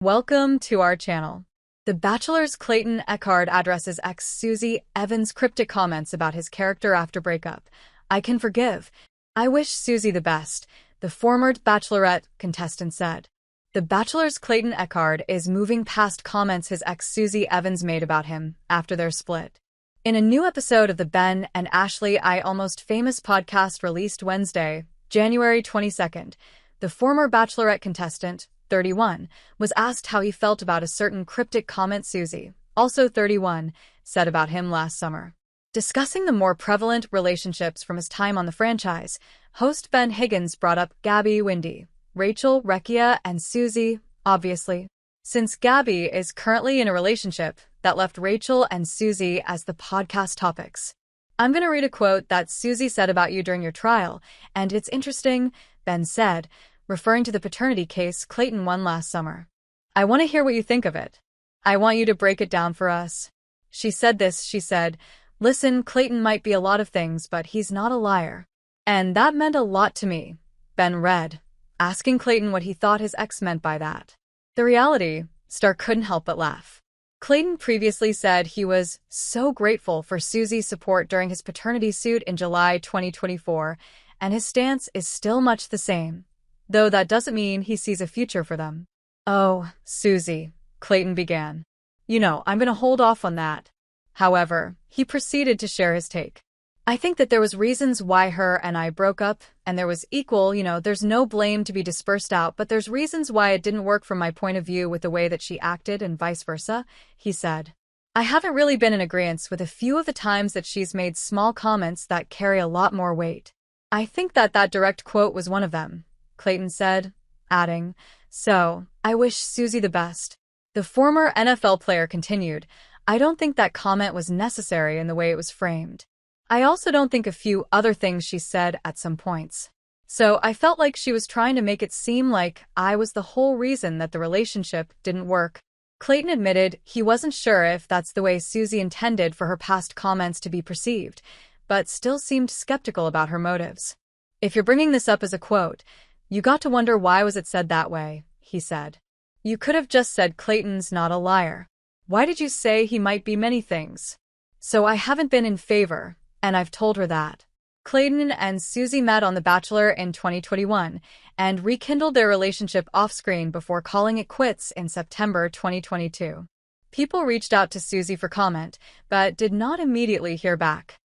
Welcome to our channel. The Bachelor's Clayton Echard addresses ex Susie Evans' cryptic comments about his character after breakup. "I can forgive. I wish Susie the best," the former Bachelorette contestant said. The Bachelor's Clayton Echard is moving past comments his ex Susie Evans made about him after their split. In a new episode of the Ben and Ashley I Almost Famous podcast released Wednesday, January 22nd, the former Bachelorette contestant, 31, was asked how he felt about a certain cryptic comment Susie, also 31, said about him last summer. Discussing the more prevalent relationships from his time on the franchise, host Ben Higgins brought up Gabby, Wendy, Rachel, Rekia, and Susie, obviously. Since Gabby is currently in a relationship, that left Rachel and Susie as the podcast topics. "I'm going to read a quote that Susie said about you during your trial, and it's interesting," Ben said, referring to the paternity case Clayton won last summer. "I want to hear what you think of it. I want you to break it down for us." She said, "Listen, Clayton might be a lot of things, but he's not a liar. And that meant a lot to me," Ben read, asking Clayton what he thought his ex meant by that. The reality star couldn't help but laugh. Clayton previously said he was so grateful for Susie's support during his paternity suit in July 2024, and his stance is still much the same, though that doesn't mean he sees a future for them. "Oh, Susie," Clayton began. "I'm going to hold off on that." However, he proceeded to share his take. "I think that there was reasons why her and I broke up, and there was there's no blame to be dispersed out, but there's reasons why it didn't work from my point of view with the way that she acted and vice versa," he said. "I haven't really been in agreement with a few of the times that she's made small comments that carry a lot more weight. I think that direct quote was one of them," Clayton said, adding, "So, I wish Susie the best." The former NFL player continued, "I don't think that comment was necessary in the way it was framed. I also don't think a few other things she said at some points. So I felt like she was trying to make it seem like I was the whole reason that the relationship didn't work." Clayton admitted he wasn't sure if that's the way Susie intended for her past comments to be perceived, but still seemed skeptical about her motives. "If you're bringing this up as a quote, you got to wonder why was it said that way," he said. "You could have just said Clayton's not a liar. Why did you say he might be many things?" "So I haven't been in favor, and I've told her that." Clayton and Susie met on The Bachelor in 2021 and rekindled their relationship off-screen before calling it quits in September 2022. People reached out to Susie for comment, but did not immediately hear back.